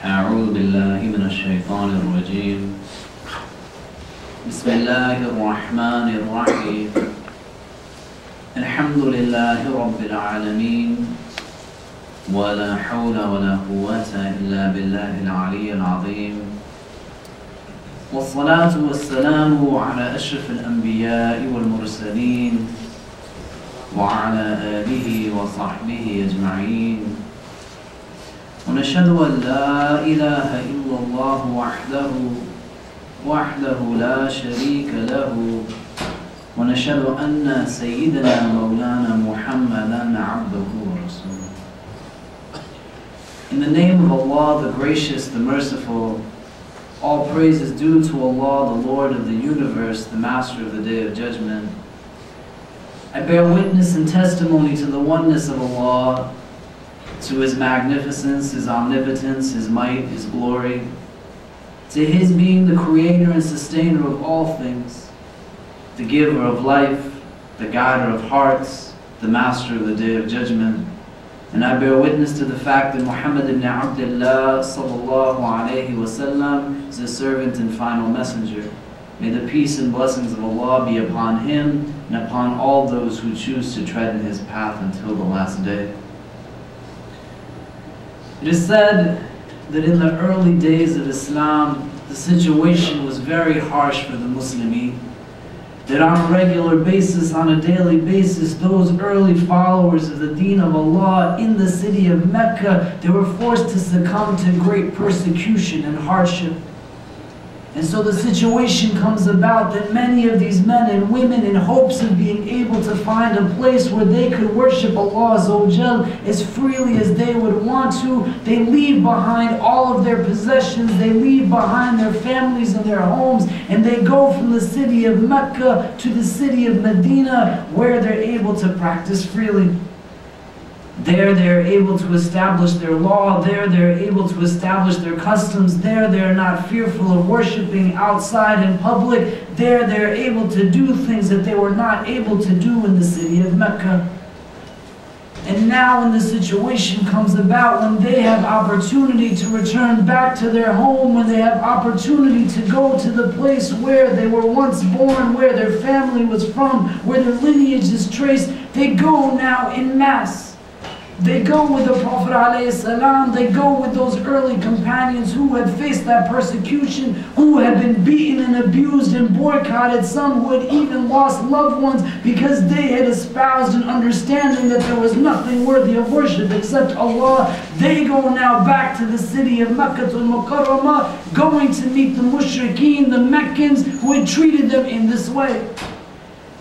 أعوذ بالله من الشيطان الرجيم بسم الله الرحمن الرحيم الحمد لله رب العالمين ولا حول ولا قوة إلا بالله العلي العظيم والصلاة والسلام على أشرف الأنبياء والمرسلين وعلى آله وصحبه أجمعين ونشهد أن لا إله إلا الله وحده لا شريك له ونشهد أن سيدنا مولانا محمدا عبده ورسوله. In the name of Allah, the gracious, the merciful, all praise is due to Allah, the Lord of the universe, the Master of the Day of Judgment. I bear witness and testimony to the oneness of Allah, to His magnificence, His omnipotence, His might, His glory, to His being the creator and sustainer of all things, the giver of life, the guider of hearts, the Master of the Day of Judgment. And I bear witness to the fact that Muhammad ibn Abdullah sallallahu alayhi wasallam is a servant and final messenger. May the peace and blessings of Allah be upon him and upon all those who choose to tread in his path until the last day. It is said that in the early days of Islam, the situation was very harsh for the Muslimin. That on a regular basis, on a daily basis, those early followers of the deen of Allah in the city of Mecca, they were forced to succumb to great persecution and hardship. And so the situation comes about that many of these men and women, in hopes of being able to find a place where they could worship Allah Azza as freely as they would want to, they leave behind all of their possessions, they leave behind their families and their homes, and they go from the city of Mecca to the city of Medina, where they're able to practice freely. There they're able to establish their law, there they're able to establish their customs, there they're not fearful of worshiping outside in public, there they're able to do things that they were not able to do in the city of Mecca. And now when the situation comes about, when they have opportunity to return back to their home, when they have opportunity to go to the place where they were once born, where their family was from, where their lineage is traced, they go now in mass. They go with the Prophet ﷺ, they go with those early companions who had faced that persecution, who had been beaten and abused and boycotted, some who had even lost loved ones because they had espoused an understanding that there was nothing worthy of worship except Allah. They go now back to the city of Makkah al-Mukarramah, going to meet the mushrikeen, the Meccans who had treated them in this way.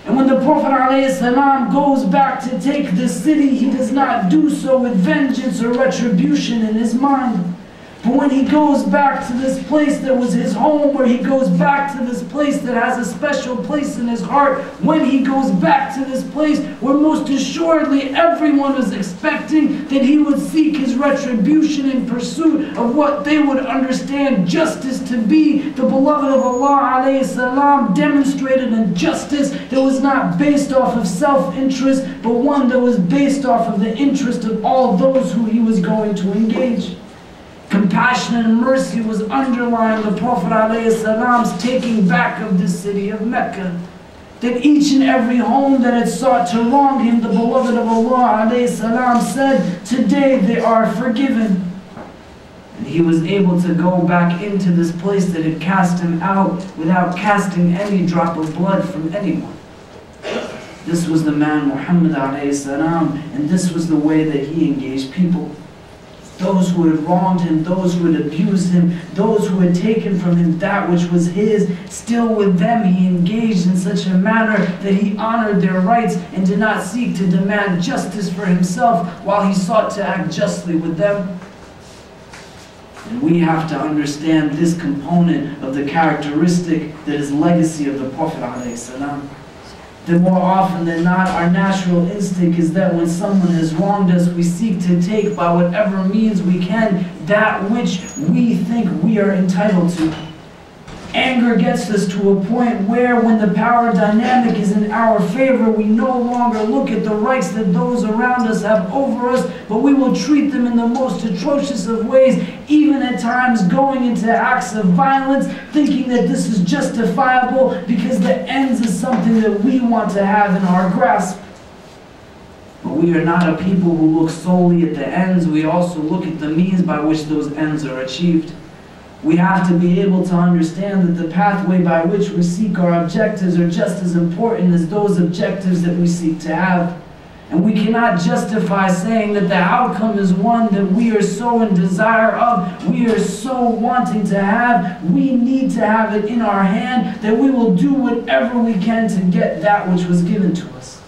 And when the Prophet ﷺ goes back to take this city, he does not do so with vengeance or retribution in his mind. But when he goes back to this place that was his home, where he goes back to this place that has a special place in his heart, when he goes back to this place where most assuredly everyone was expecting that he would seek his retribution in pursuit of what they would understand justice to be, the beloved of Allah ﷺ demonstrated a justice that was not based off of self-interest, but one that was based off of the interest of all those who he was going to engage. Compassion and mercy was underlying the Prophet ﷺ's taking back of the city of Mecca. That each and every home that had sought to wrong him, the beloved of Allah ﷺ said, today they are forgiven. And he was able to go back into this place that had cast him out without casting any drop of blood from anyone. This was the man Muhammad ﷺ, and this was the way that he engaged people. Those who had wronged him, those who had abused him, those who had taken from him that which was his, still with them he engaged in such a manner that he honored their rights and did not seek to demand justice for himself while he sought to act justly with them. And we have to understand this component of the characteristic that is legacy of the Prophet ﷺ. That more often than not, our natural instinct is that when someone has wronged us, we seek to take by whatever means we can that which we think we are entitled to. Anger gets us to a point where when the power dynamic is in our favor, we no longer look at the rights that those around us have over us, but we will treat them in the most atrocious of ways, even at times going into acts of violence, thinking that this is justifiable because the ends is something that we want to have in our grasp. But we are not a people who look solely at the ends, we also look at the means by which those ends are achieved. We have to be able to understand that the pathway by which we seek our objectives are just as important as those objectives that we seek to have. And we cannot justify saying that the outcome is one that we are so in desire of, we are so wanting to have, we need to have it in our hand, that we will do whatever we can to get that which was given to us.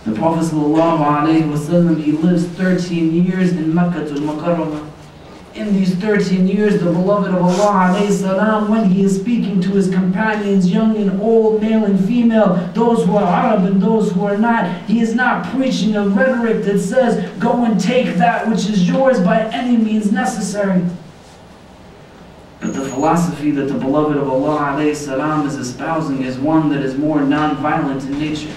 The Prophet ﷺ, he lives 13 years in Makkah al-Mukarramah. In these 13 years, the beloved of Allah ﷺ, when he is speaking to his companions, young and old, male and female, those who are Arab and those who are not, he is not preaching a rhetoric that says, go and take that which is yours by any means necessary. But the philosophy that the beloved of Allah ﷺ is espousing is one that is more non-violent in nature.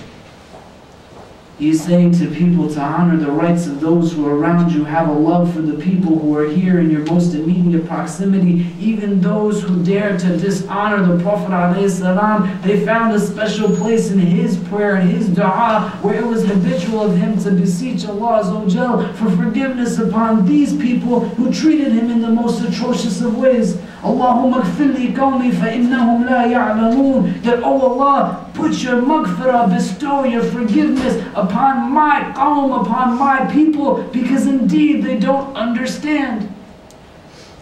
He is saying to people to honor the rights of those who are around you, have a love for the people who are here in your most immediate proximity, even those who dare to dishonor the Prophet ﷺ. They found a special place in his prayer and his dua where it was habitual of him to beseech Allah Azza for forgiveness upon these people who treated him in the most atrocious of ways. Allahumma gfir li qawmi fa innahum la ya'lamoon. That, oh Allah, put your maghfirah, bestow your forgiveness upon my qawm, upon my people, because indeed they don't understand.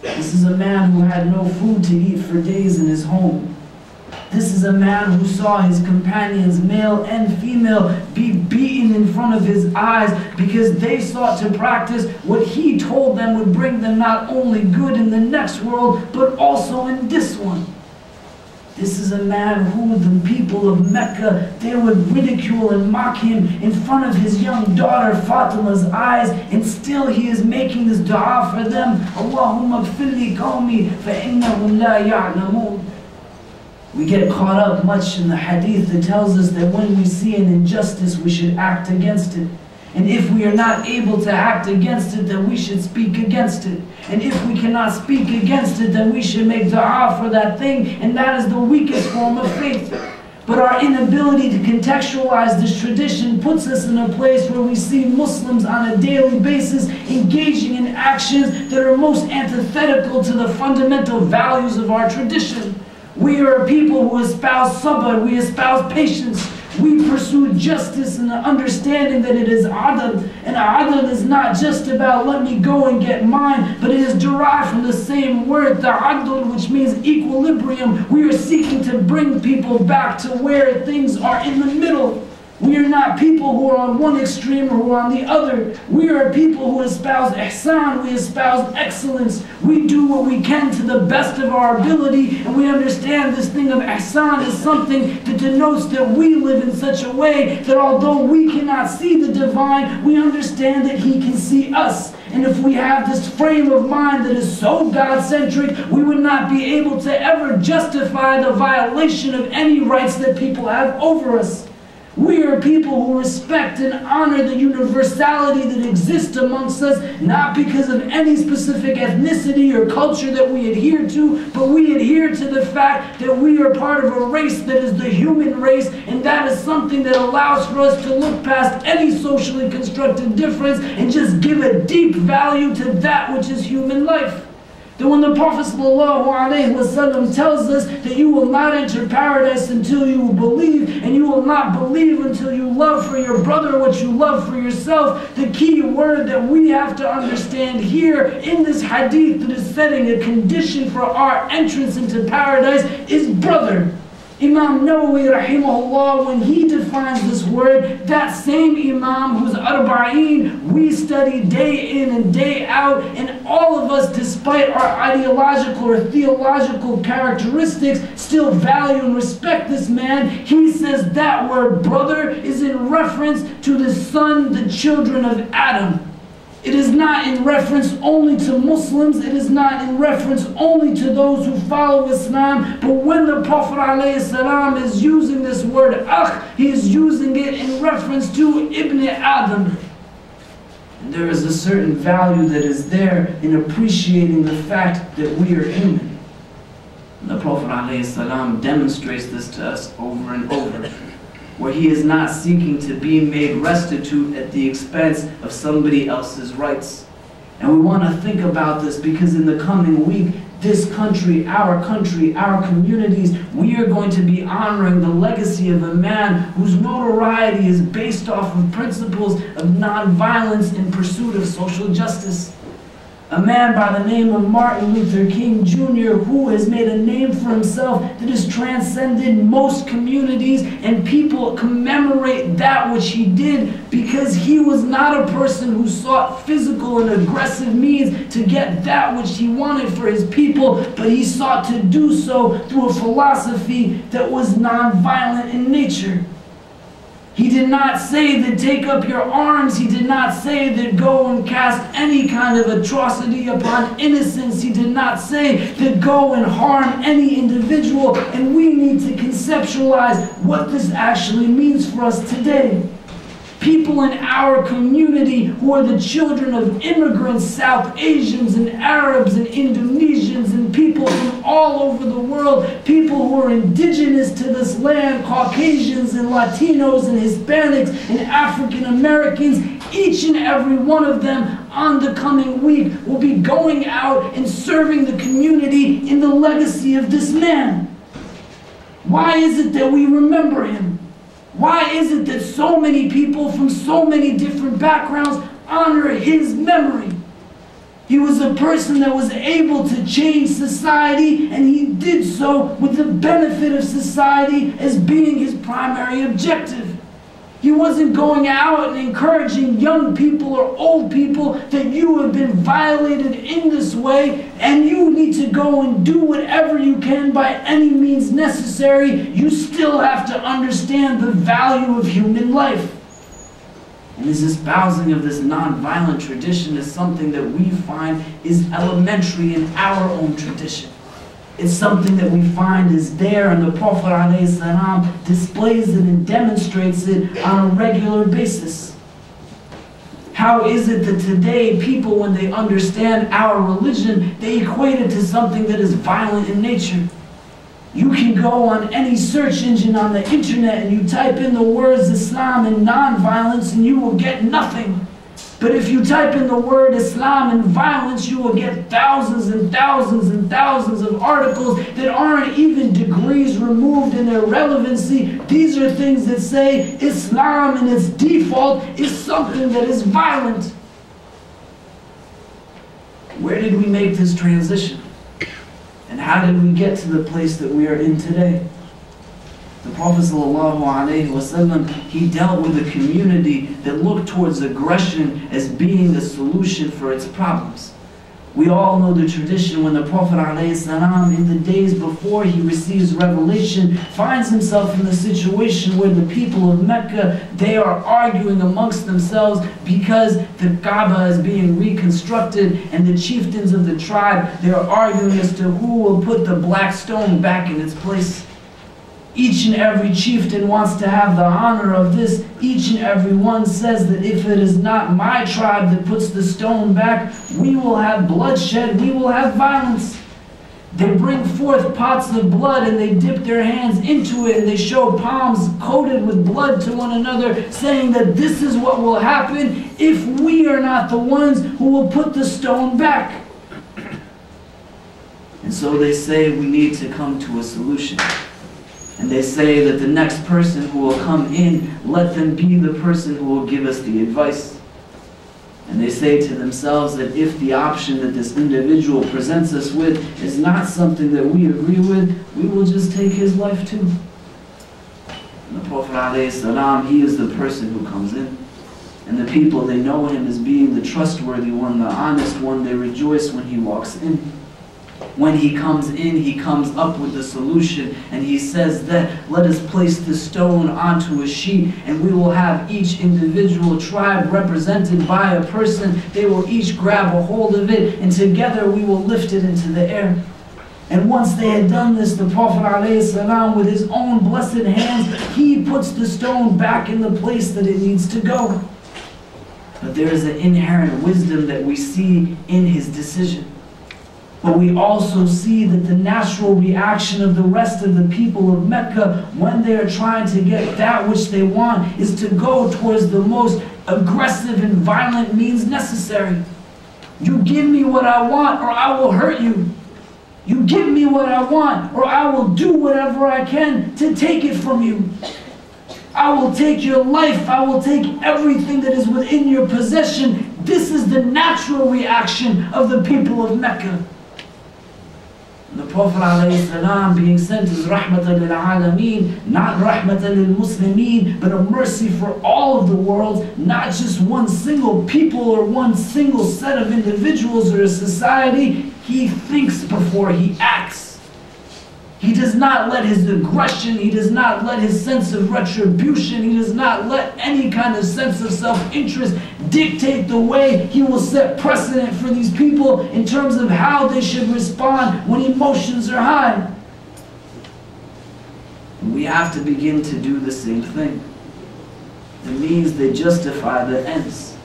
This is a man who had no food to eat for days in his home. This is a man who saw his companions, male and female, be beaten in front of his eyes because they sought to practice what he told them would bring them not only good in the next world, but also in this one. This is a man who the people of Mecca, they would ridicule and mock him in front of his young daughter Fatima's eyes, and still he is making this dua for them. Allahumma gfir li qawmi fa innahum la ya'lamoon. We get caught up much in the hadith that tells us that when we see an injustice, we should act against it. And if we are not able to act against it, then we should speak against it. And if we cannot speak against it, then we should make dua for that thing, and that is the weakest form of faith. But our inability to contextualize this tradition puts us in a place where we see Muslims on a daily basis engaging in actions that are most antithetical to the fundamental values of our tradition. We are a people who espouse sabr, we espouse patience. We pursue justice in the understanding that it is adl. And adl is not just about let me go and get mine, but it is derived from the same word, the adl, which means equilibrium. We are seeking to bring people back to where things are in the middle. We are not people who are on one extreme or who are on the other. We are people who espouse Ihsan, we espouse excellence. We do what we can to the best of our ability, and we understand this thing of Ihsan is something that denotes that we live in such a way that although we cannot see the divine, we understand that He can see us. And if we have this frame of mind that is so God-centric, we would not be able to ever justify the violation of any rights that people have over us. We are people who respect and honor the universality that exists amongst us, not because of any specific ethnicity or culture that we adhere to, but we adhere to the fact that we are part of a race that is the human race, and that is something that allows for us to look past any socially constructed difference and just give a deep value to that which is human life. That when the Prophet ﷺ tells us that you will not enter paradise until you believe, and you will not believe until you love for your brother what you love for yourself, the key word that we have to understand here in this hadith that is setting a condition for our entrance into paradise is brother. Imam Nawawi rahimahullah, when he defines this word, that same Imam whose Arba'een we study day in and day out, and all of us, despite our ideological or theological characteristics, still value and respect this man. He says that word brother is in reference to the son, the children of Adam. It is not in reference only to Muslims, it is not in reference only to those who follow Islam, but when the Prophet ﷺ is using this word akh, he is using it in reference to Ibn Adam. And there is a certain value that is there in appreciating the fact that we are human. And the Prophet ﷺ demonstrates this to us over and over, where he is not seeking to be made restitute at the expense of somebody else's rights. And we want to think about this because in the coming week, this country, our communities, we are going to be honoring the legacy of a man whose notoriety is based off of principles of nonviolence in pursuit of social justice. A man by the name of Martin Luther King Jr. who has made a name for himself that has transcended most communities, and people commemorate that which he did because he was not a person who sought physical and aggressive means to get that which he wanted for his people, but he sought to do so through a philosophy that was nonviolent in nature. He did not say that take up your arms. He did not say that go and cast any kind of atrocity upon innocence. He did not say that go and harm any individual. And we need to conceptualize what this actually means for us today. People in our community who are the children of immigrants, South Asians and Arabs and Indonesians and people from all over the world, people who are indigenous to this land, Caucasians and Latinos and Hispanics and African Americans, each and every one of them on the coming week will be going out and serving the community in the legacy of this man. Why is it that we remember him? Why is it that so many people from so many different backgrounds honor his memory? He was a person that was able to change society, and he did so with the benefit of society as being his primary objective. He wasn't going out and encouraging young people or old people that you have been violated in this way and you need to go and do whatever you can by any means necessary. You still have to understand the value of human life. And his espousing of this non-violent tradition is something that we find is elementary in our own tradition. It's something that we find is there, and the Prophet ﷺ displays it and demonstrates it on a regular basis. How is it that today people, when they understand our religion, they equate it to something that is violent in nature? You can go on any search engine on the internet and you type in the words Islam and non-violence and you will get nothing. But if you type in the word Islam and violence, you will get thousands and thousands and thousands of articles that aren't even degrees removed in their relevancy. These are things that say Islam in its default is something that is violent. Where did we make this transition? And how did we get to the place that we are in today? The Prophet ﷺ, he dealt with a community that looked towards aggression as being the solution for its problems. We all know the tradition when the Prophet ﷺ, in the days before he receives revelation, finds himself in the situation where the people of Mecca, they are arguing amongst themselves because the Kaaba is being reconstructed, and the chieftains of the tribe, they are arguing as to who will put the black stone back in its place. Each and every chieftain wants to have the honor of this. Each and every one says that if it is not my tribe that puts the stone back, we will have bloodshed, we will have violence. They bring forth pots of blood and they dip their hands into it and they show palms coated with blood to one another, saying that this is what will happen if we are not the ones who will put the stone back. And so they say we need to come to a solution. And they say that the next person who will come in, let them be the person who will give us the advice. And they say to themselves that if the option that this individual presents us with is not something that we agree with, we will just take his life too. And the Prophet ﷺ, he is the person who comes in. And the people, they know him as being the trustworthy one, the honest one. They rejoice when he walks in. when he comes in, he comes up with the solution, and he says that let us place the stone onto a sheet, and we will have each individual tribe represented by a person. They will each grab a hold of it, and together we will lift it into the air. And once they had done this, the Prophet ﷺ, with his own blessed hands, he puts the stone back in the place that it needs to go. But there is an inherent wisdom that we see in his decision. But we also see that the natural reaction of the rest of the people of Mecca when they are trying to get that which they want is to go towards the most aggressive and violent means necessary. You give me what I want or I will hurt you. You give me what I want or I will do whatever I can to take it from you. I will take your life. I will take everything that is within your possession. This is the natural reaction of the people of Mecca. And the Prophet ﷺ being sent as Rahmatan lil Alameen, not Rahmatan lil Muslimeen, but a mercy for all of the world, not just one single people or one single set of individuals or a society. He thinks before he acts. He does not let his aggression, he does not let his sense of retribution, he does not let any kind of sense of self-interest dictate the way he will set precedent for these people in terms of how they should respond when emotions are high. And we have to begin to do the same thing. The means they justify the ends.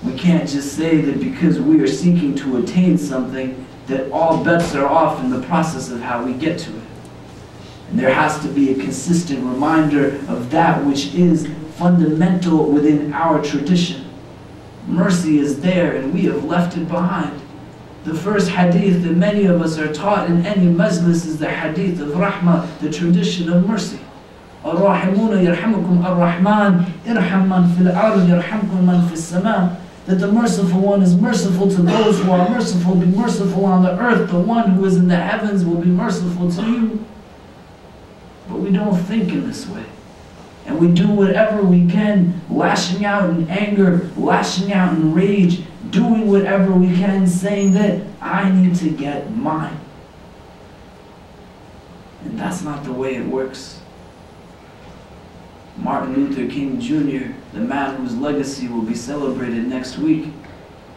We can't just say that because we are seeking to attain something that all bets are off in the process of how we get to it. And there has to be a consistent reminder of that which is fundamental within our tradition. Mercy is there and we have left it behind. The first hadith that many of us are taught in any majlis is the hadith of Rahma, the tradition of mercy. Ar-Rahimuna yarhamukum ar-Rahman, irham man fil ard yarhamkum man fis sama. That the merciful one is merciful to those who are merciful. Be merciful on the earth. The one who is in the heavens will be merciful to you. But we don't think in this way. And we do whatever we can, lashing out in anger, lashing out in rage, doing whatever we can, saying that I need to get mine. And that's not the way it works. Martin Luther King Jr., the man whose legacy will be celebrated next week,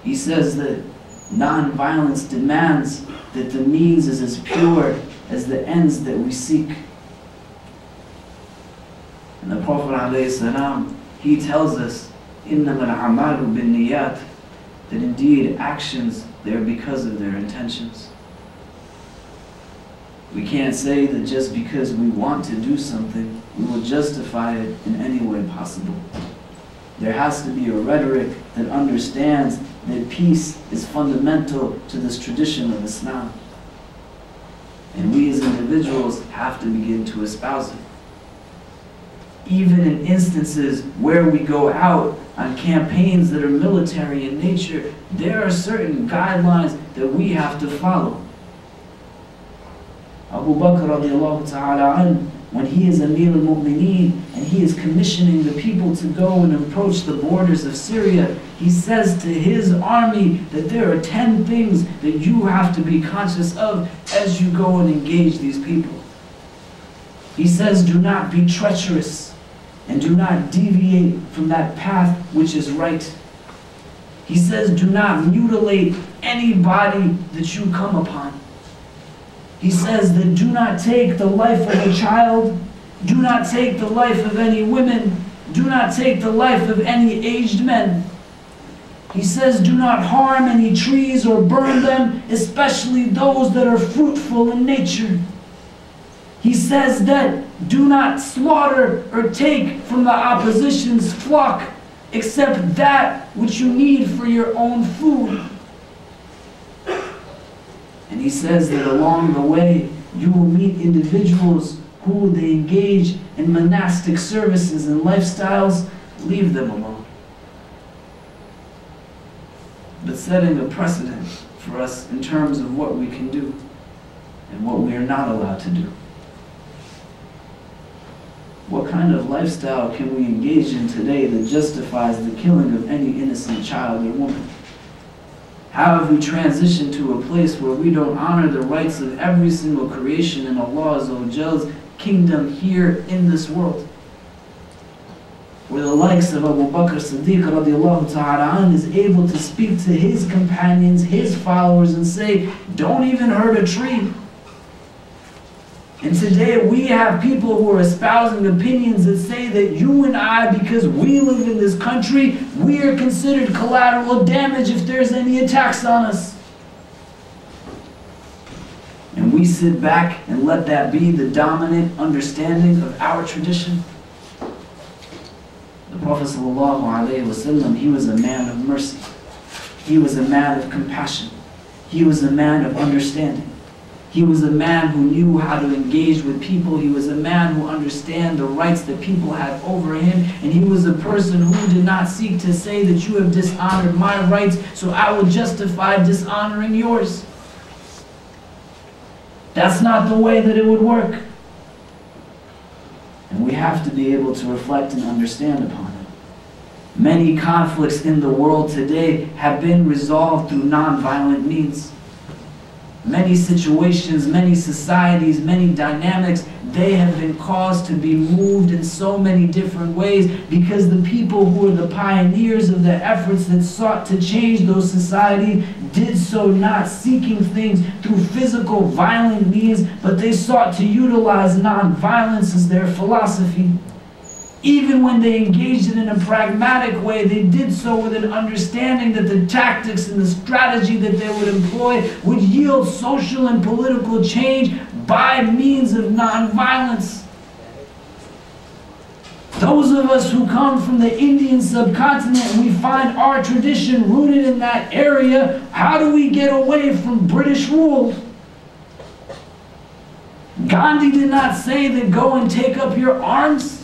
he says that non-violence demands that the means is as pure as the ends that we seek. And the Prophet ﷺ, he tells us, إِنَّمَا الْأَعْمَالُ بِالنِّيَّاتِ, that indeed actions, they are because of their intentions. We can't say that just because we want to do something, we will justify it in any way possible. There has to be a rhetoric that understands that peace is fundamental to this tradition of Islam. And we as individuals have to begin to espouse it. Even in instances where we go out on campaigns that are military in nature, there are certain guidelines that we have to follow. Abu Bakr radiallahu ta'ala anhu, when he is Amir al-Mu'mineen and he is commissioning the people to go and approach the borders of Syria, he says to his army that there are 10 things that you have to be conscious of as you go and engage these people. He says, do not be treacherous and do not deviate from that path which is right. He says, do not mutilate anybody that you come upon. He says that do not take the life of a child, do not take the life of any women, do not take the life of any aged men. He says do not harm any trees or burn them, especially those that are fruitful in nature. He says that do not slaughter or take from the opposition's flock except that which you need for your own food. And he says that along the way, you will meet individuals who they engage in monastic services and lifestyles. Leave them alone. But setting a precedent for us in terms of what we can do and what we are not allowed to do. What kind of lifestyle can we engage in today that justifies the killing of any innocent child or woman? How have we transitioned to a place where we don't honor the rights of every single creation in Allah Azza kingdom here in this world? Where the likes of Abu Bakr Siddiq radiallahu ta'ala an is able to speak to his companions, his followers, and say, don't even hurt a tree. And today we have people who are espousing opinions that say that you and I, because we live in this country, we are considered collateral damage if there's any attacks on us. And we sit back and let that be the dominant understanding of our tradition. The Prophet ﷺ, he was a man of mercy. He was a man of compassion. He was a man of understanding. He was a man who knew how to engage with people. He was a man who understood the rights that people had over him. And he was a person who did not seek to say that you have dishonored my rights, so I will justify dishonoring yours. That's not the way that it would work. And we have to be able to reflect and understand upon it. Many conflicts in the world today have been resolved through non-violent means. Many situations, many societies, many dynamics, they have been caused to be moved in so many different ways because the people who are the pioneers of the efforts that sought to change those societies did so not seeking things through physical, violent means, but they sought to utilize non-violence as their philosophy. Even when they engaged in a pragmatic way, they did so with an understanding that the tactics and the strategy that they would employ would yield social and political change by means of non-violence. Those of us who come from the Indian subcontinent and we find our tradition rooted in that area, how do we get away from British rule? Gandhi did not say that go and take up your arms.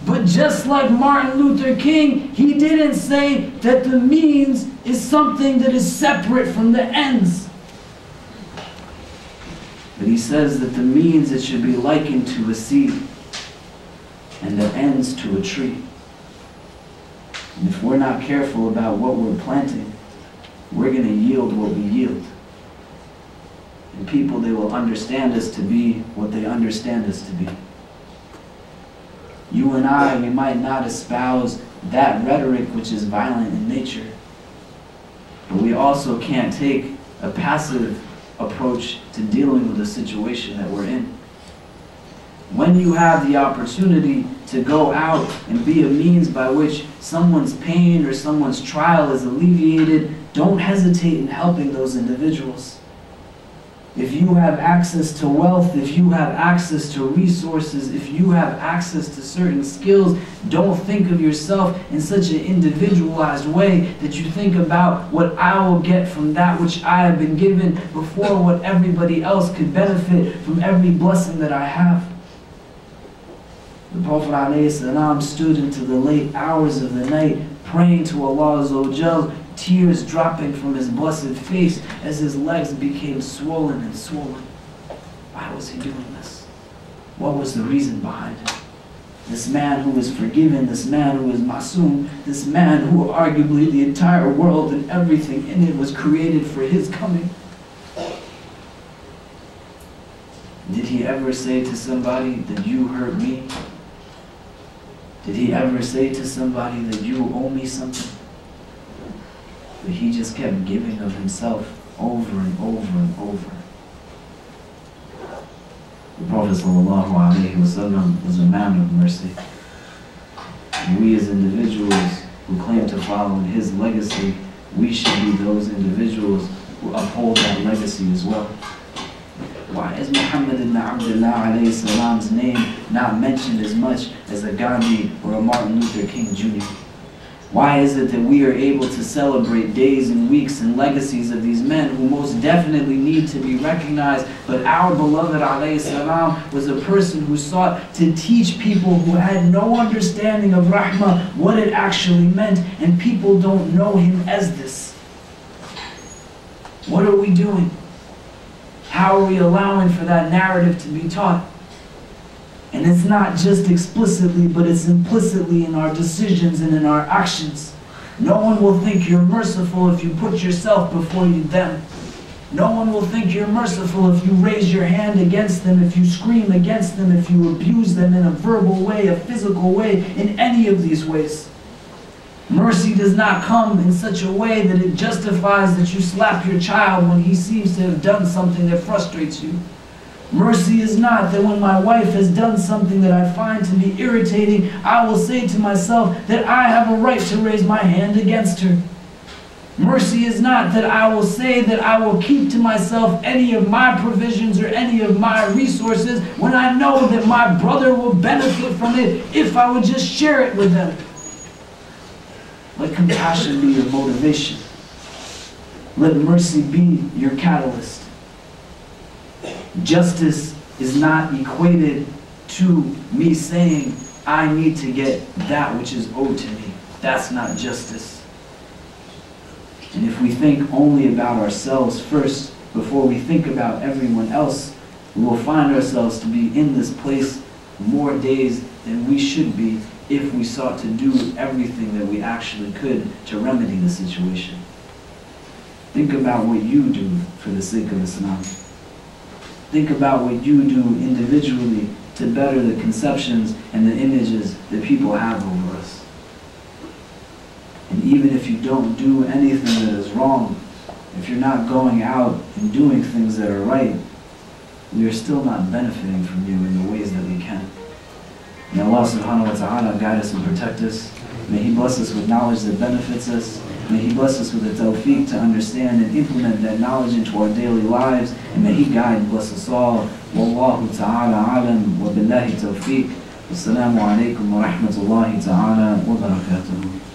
But just like Martin Luther King, he didn't say that the means is something that is separate from the ends. But he says that the means, it should be likened to a seed and the ends to a tree. And if we're not careful about what we're planting, we're going to yield what we yield. And people, they will understand us to be what they understand us to be. You and I, we might not espouse that rhetoric which is violent in nature, but we also can't take a passive approach to dealing with the situation that we're in. When you have the opportunity to go out and be a means by which someone's pain or someone's trial is alleviated, don't hesitate in helping those individuals. If you have access to wealth, if you have access to resources, if you have access to certain skills, don't think of yourself in such an individualized way that you think about what I will get from that which I have been given before what everybody else could benefit from every blessing that I have. The Prophet ﷺ stood into the late hours of the night praying to Allah Azza wa Jal, tears dropping from his blessed face as his legs became swollen and swollen. Why was he doing this? What was the reason behind it? This man who was forgiven, this man who was masoom, this man who arguably the entire world and everything in it was created for his coming. Did he ever say to somebody that you hurt me? Did he ever say to somebody that you owe me something? But he just kept giving of himself over and over and over. The Prophet ﷺ was a man of mercy. And we as individuals who claim to follow in his legacy, we should be those individuals who uphold that legacy as well. Why is Muhammad ibn Abdullah alayhi salam's name not mentioned as much as a Gandhi or a Martin Luther King Jr.? Why is it that we are able to celebrate days and weeks and legacies of these men who most definitely need to be recognized, but our beloved alayhi salam was a person who sought to teach people who had no understanding of Rahma what it actually meant, and people don't know him as this. What are we doing? How are we allowing for that narrative to be taught? And it's not just explicitly, but it's implicitly in our decisions and in our actions. No one will think you're merciful if you put yourself before them. No one will think you're merciful if you raise your hand against them, if you scream against them, if you abuse them in a verbal way, a physical way, in any of these ways. Mercy does not come in such a way that it justifies that you slap your child when he seems to have done something that frustrates you. Mercy is not that when my wife has done something that I find to be irritating, I will say to myself that I have a right to raise my hand against her. Mercy is not that I will say that I will keep to myself any of my provisions or any of my resources when I know that my brother will benefit from it if I would just share it with them. Let compassion be your motivation. Let mercy be your catalyst. Justice is not equated to me saying, I need to get that which is owed to me. That's not justice. And if we think only about ourselves first, before we think about everyone else, we will find ourselves to be in this place more days than we should be if we sought to do everything that we actually could to remedy the situation. Think about what you do for the sake of Islam. Think about what you do individually to better the conceptions and the images that people have over us. And even if you don't do anything that is wrong, if you're not going out and doing things that are right, we are still not benefiting from you in the ways that we can. May Allah subhanahu wa ta'ala guide us and protect us. May He bless us with knowledge that benefits us. May He bless us with the tawfiq to understand and implement that knowledge into our daily lives. And may He guide and bless us all. Wallahu ta'ala alam wa billahi tawfiq. Wassalamu alaikum wa rahmatullahi ta'ala wa barakatuh.